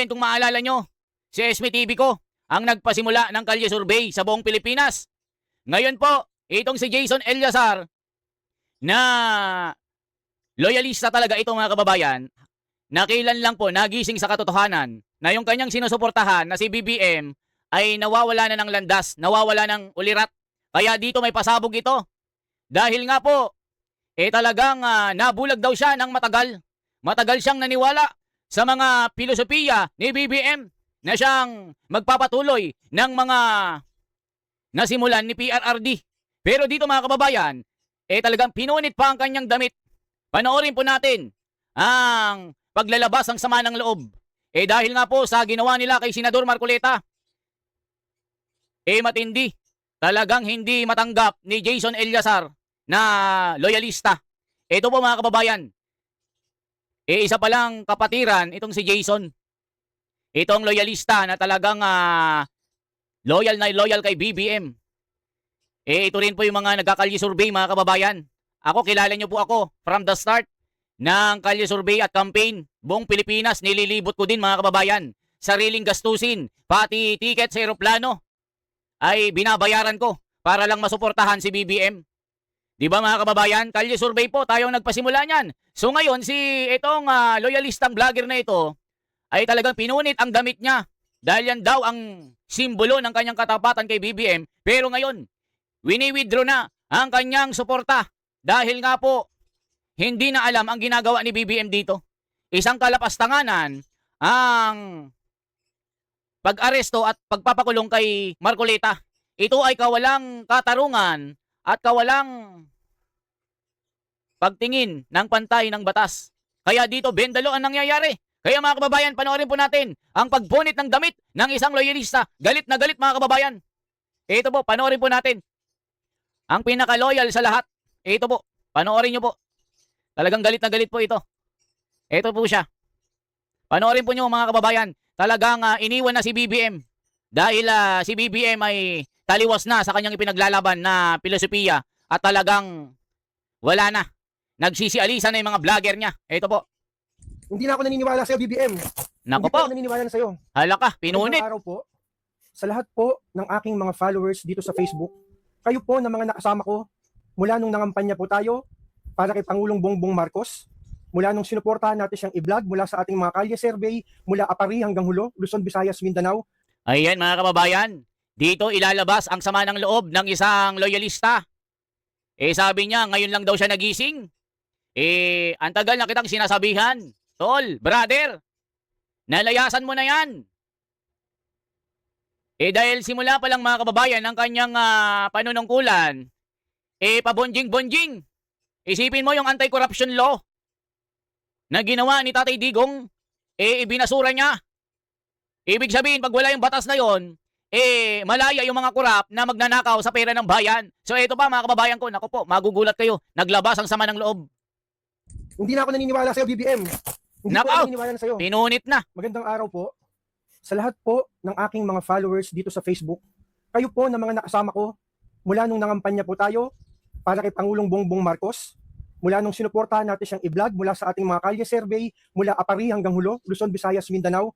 kababayan, kung maalala nyo, si Esme TV ko ang nagpasimula ng kalye survey sa buong Pilipinas. Ngayon po, itong si Jason Eliazar na loyalista talaga ito mga kababayan, nakilan lang po nagising sa katotohanan na yung kanyang sinusuportahan na si BBM ay nawawala na ng landas, nawawala ng ulirat. Kaya dito may pasabog ito. Dahil nga po, talagang nabulag daw siya ng matagal. Matagal siyang naniwala sa mga filosofiya ni BBM na siyang magpapatuloy ng mga nasimulan ni PRRD. Pero dito mga kababayan, talagang pinunit pa ang kanyang damit. Panoorin po natin ang paglalabas ng sama ng loob. Dahil nga po sa ginawa nila kay Senador Marcoleta, matindi. Talagang hindi matanggap ni Jason Eliazar na loyalista. Ito po mga kababayan, isa palang kapatiran itong si Jason. Itong loyalista na talagang loyal na loyal kay BBM. Ito rin po yung mga nagkakalye survey mga kababayan. Ako, kilala nyo po ako from the start ng kalye survey at campaign. Buong Pilipinas, nililibot ko din mga kababayan. Sariling gastusin, pati ticket sa aeroplano ay binabayaran ko para lang masuportahan si BBM. Di ba mga kababayan? Kalye survey po, tayong nagpasimula niyan. So ngayon, si itong loyalistang vlogger na ito ay talagang pinunit ang damit niya. Dahil yan daw ang simbolo ng kanyang katapatan kay BBM. Pero ngayon, wini-withdraw na ang kanyang suporta. Dahil nga po, hindi na alam ang ginagawa ni BBM dito. Isang kalapastanganan ang pag-aresto at pagpapakulong kay Marcoleta. Ito ay kawalang katarungan at kawalang pagtingin ng pantay ng batas. Kaya dito, bendalo ang nangyayari. Kaya mga kababayan, panoorin po natin ang pagpunit ng damit ng isang loyalista. Galit na galit mga kababayan. Ito po, panoorin po natin. Ang pinaka-loyal sa lahat. Ito po, panoorin nyo po. Talagang galit na galit po ito. Ito po siya. Panoorin po nyo mga kababayan. Talagang iniwan na si BBM. Dahil si BBM ay taliwas na sa kanyang ipinaglalaban na filosofiya. At talagang wala na. Nagsisialisan na yung mga vlogger niya. Ito po. Hindi na ako naniniwala sa'yo, BBM. Nako Hindi po. ako naniniwala na sa'yo. Hala ka, pinunit. Magandang araw po sa lahat po ng aking mga followers dito sa Facebook. Kayo po na mga nakasama ko mula nung nangampanya po tayo para kay Pangulong Bongbong Marcos, mula nung sinuportahan natin siyang i-vlog mula sa ating mga kalye survey, mula Apari hanggang Hulo, Luzon, Visayas, Mindanao. Ayan mga kababayan, dito ilalabas ang sama ng loob ng isang loyalista. Sabi niya, ngayon lang daw siya nagising. Ang tagal na kitang sinasabihan. Tol, brother, nalayasan mo na yan. Dahil simula pa lang mga kababayan ang kanyang panunungkulan, pabonjing-bonjing. Isipin mo yung anti-corruption law na ginawa ni Tatay Digong, ibinasura niya. Ibig sabihin, pag wala yung batas na yon, malaya yung mga korap na magnanakaw sa pera ng bayan. So ito pa mga kababayan ko, naku po, magugulat kayo. Naglabas ang sama ng loob. Hindi na ako naniniwala sa'yo, BBM. Hindi po ako naniniwala na sa'yo. Pinunit na. Magandang araw po sa lahat po ng aking mga followers dito sa Facebook. Kayo po na mga nakasama ko mula nung nangampanya po tayo para kay Pangulong Bongbong Marcos, mula nung sinuportahan natin siyang i-vlog mula sa ating mga kalye survey, mula Apari hanggang Hulo, Luzon, Visayas, Mindanao.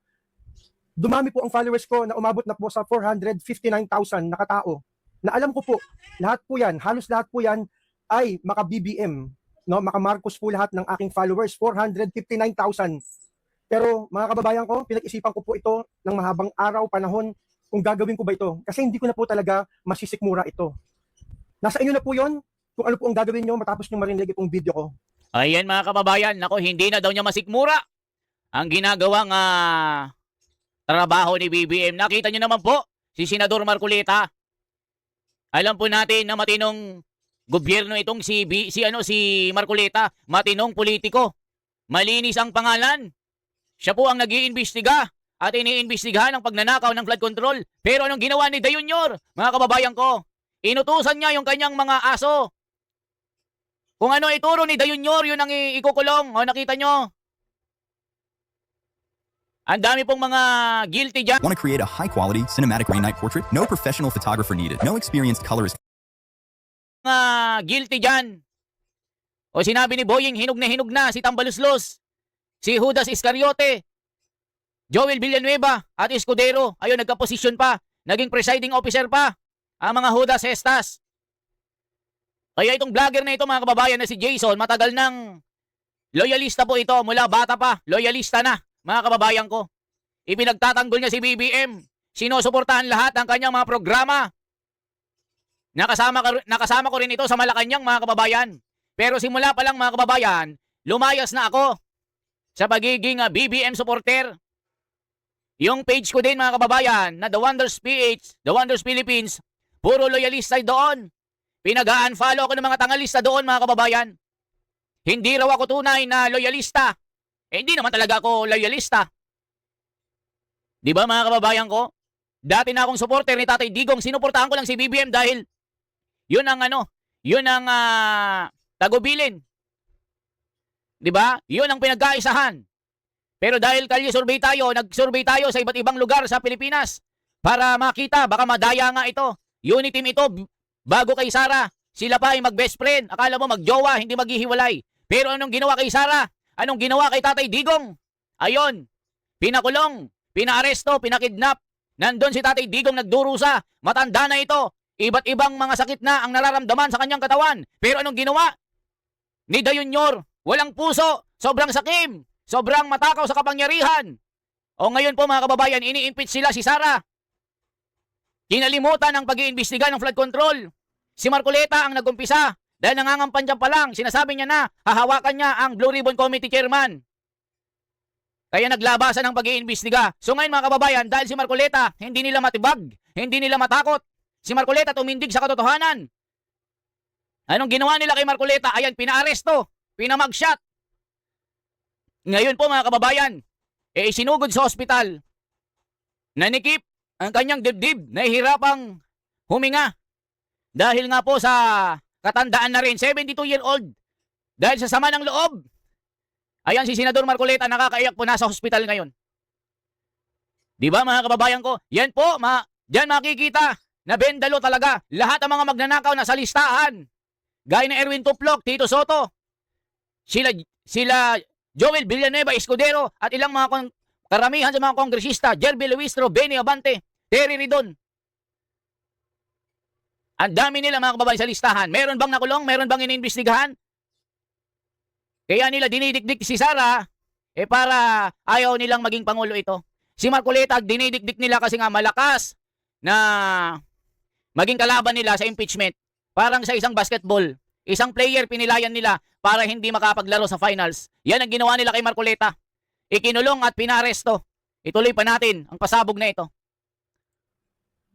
Dumami po ang followers ko na umabot na po sa 459,000 na katao. Na alam ko po, lahat po yan, halos lahat po yan ay maka-BBM, no? Maka-Marcos po lahat ng aking followers, 459,000. Pero mga kababayan ko, pinag-isipan ko po ito ng mahabang araw, panahon, kung gagawin ko ba ito. Kasi hindi ko na po talaga masisikmura ito. Nasa inyo na po yon kung ano po ang gagawin nyo matapos nyo marinig itong video ko. Ayan mga kababayan, nako, hindi na daw niya masikmura ang ginagawang trabaho ni BBM. Nakita nyo naman po, si Senador Marcoleta. Alam po natin na matinong gobyerno itong si Marcoleta. Matinong politiko. Malinis ang pangalan. Siya po ang nag-iimbestiga at iniimbestigahan ang pagnanakaw ng flood control. Pero anong ginawa ni De Junior, mga kababayan ko? Inutusan niya yung kanyang mga aso. Kung ano ituro ni De Junior, yun ang ikukulong. O, nakita nyo? Ang dami pong mga guilty dyan. Want to create a high-quality cinematic rain night portrait? No professional photographer needed. No experienced colorist. Mga guilty dyan. O sinabi ni Boying, hinug na si Tambaluslos. Si Judas Iscariote. Joel Villanueva at Escudero, ayun, nagka-posisyon pa, naging presiding officer pa, ang mga Judas Estas. Kaya itong vlogger na ito, mga kababayan, na si Jason, matagal nang loyalista po ito, mula bata pa, loyalista na, mga kababayan ko. Ipinagtatanggol niya si BBM, sinusuportahan lahat ng kanyang mga programa. Nakasama ko rin ito sa Malacanang, mga kababayan. Pero simula pa lang, mga kababayan, lumayas na ako sa pagiging BBM supporter. Yung page ko din, mga kababayan, na The Wonders PH, The Wonders Philippines, puro loyalista doon. Pinag-unfollow ako ng mga tangalista doon, mga kababayan. Hindi raw ako tunay na loyalista. Hindi naman talaga ako loyalista. Di ba, mga kababayan ko? Dati na akong supporter ni Tatay Digong, sinuportahan ko lang si BBM dahil yun ang tagubilin. Di ba? Yun ang pinagkaisahan. Pero dahil kalye survey tayo, nag-survey tayo sa iba't ibang lugar sa Pilipinas para makita, baka madaya nga ito. Unity team ito, bago kay Sara, sila pa ay mag-best friend. Akala mo magjowa, hindi maghihiwalay. Pero anong ginawa kay Sara? Anong ginawa kay Tatay Digong? Ayon, pinakulong, pinaaresto, pinakidnap. Nandun si Tatay Digong nagdurusa. Matanda na ito. Iba't ibang mga sakit na ang nararamdaman sa kanyang katawan. Pero anong ginawa ni Dayunyor? Walang puso, sobrang sakim, sobrang matakaw sa kapangyarihan. O ngayon po, mga kababayan, ini-impeach sila si Sara. Kinalimutan ang pag-iimbestiga ng flood control. Si Marcoleta ang nagumpisa dahil nangangampanya pa lang. Sinasabi niya na hahawakan niya ang Blue Ribbon Committee chairman. Kaya naglabasan ng pag-iimbestiga. So ngayon, mga kababayan, dahil si Marcoleta hindi nila matibag, hindi nila matakot. Si Marcoleta tumindig sa katotohanan. Anong ginawa nila kay Marcoleta? Ayan, pinaaresto, pinamagshot. Ngayon po, mga kababayan, isinugod sa ospital. Nanikip ang kanyang dibdib, nahihirapang huminga. Dahil nga po sa katandaan na rin, 72-year-old. Dahil sa sama ng loob. Ayan, si Senador Marcoleta, nakakaiyak po, nasa hospital ngayon. Di ba, mga kababayan ko? Yan po, diyan makikita na bendalo talaga. Lahat ng mga magnanakaw na sa listahan. Gaya na Erwin Tuplok, Tito Soto, sila Joel Villanueva, Escudero, at ilang mga karamihan sa mga kongresista, Jerby Luistro, Benny Abante, Terry Ridon. Ang dami nila, mga kababayan, sa listahan. Meron bang nakulong? Meron bang iniimbestigahan? Kaya nila dinidikdik si Sara, para ayaw nilang maging pangulo ito. Si Marcoleta, dinidikdik nila kasi nga malakas na maging kalaban nila sa impeachment. Parang sa isang basketball. Isang player pinilayan nila para hindi makapaglaro sa finals. Yan ang ginawa nila kay Marcoleta. Ikinulong at pinaresto. Ituloy pa natin ang pasabog na ito.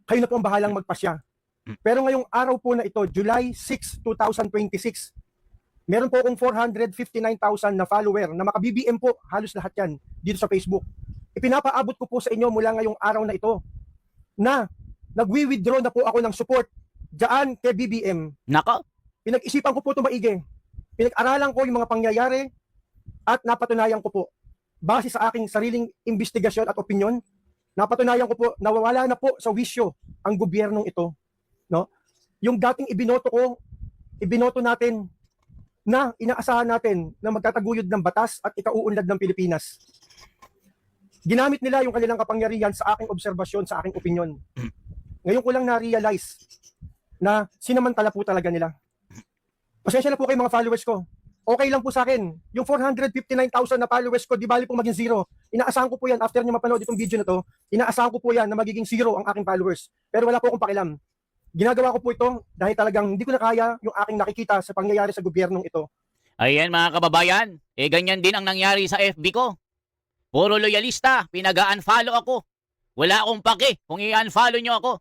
Kayo na po ang bahalang magpasya. Pero ngayong araw po na ito, July 6, 2026, meron po akong 459,000 na follower na maka-BBM po, halos lahat yan, dito sa Facebook. Ipinapaabot ko po sa inyo mula ngayong araw na ito na nagwi-withdraw na po ako ng support dyan kay BBM. Nako. Pinag-isipan ko po ito maigi. Pinag-aralan ko yung mga pangyayari at napatunayan ko po, base sa aking sariling investigasyon at opinyon, napatunayan ko po na wala na po sa wisyo ang gobyernong ito. No? Yung dating ibinoto natin na inaasahan natin na magtataguyod ng batas at ikauunlad ng Pilipinas. Ginamit nila yung kanilang kapangyarihan sa aking obserbasyon, sa aking opinyon. Ngayon ko lang na-realize na sinamantala po talaga nila. Pasensya na po kayo mga followers ko. Okay lang po sa akin. Yung 459,000 na followers ko, di bali po maging zero. Inaasahan ko po yan, after nyo mapanood itong video na to, inaasahan ko po yan na magiging zero ang aking followers. Pero wala po akong pakialam. Ginagawa ko po ito dahil talagang hindi ko na kaya yung aking nakikita sa pangyayari sa gobyernong ito. Ayan, mga kababayan, ganyan din ang nangyari sa FB ko. Puro loyalista, pinag-unfollow ako. Wala akong pake kung i-unfollow nyo ako.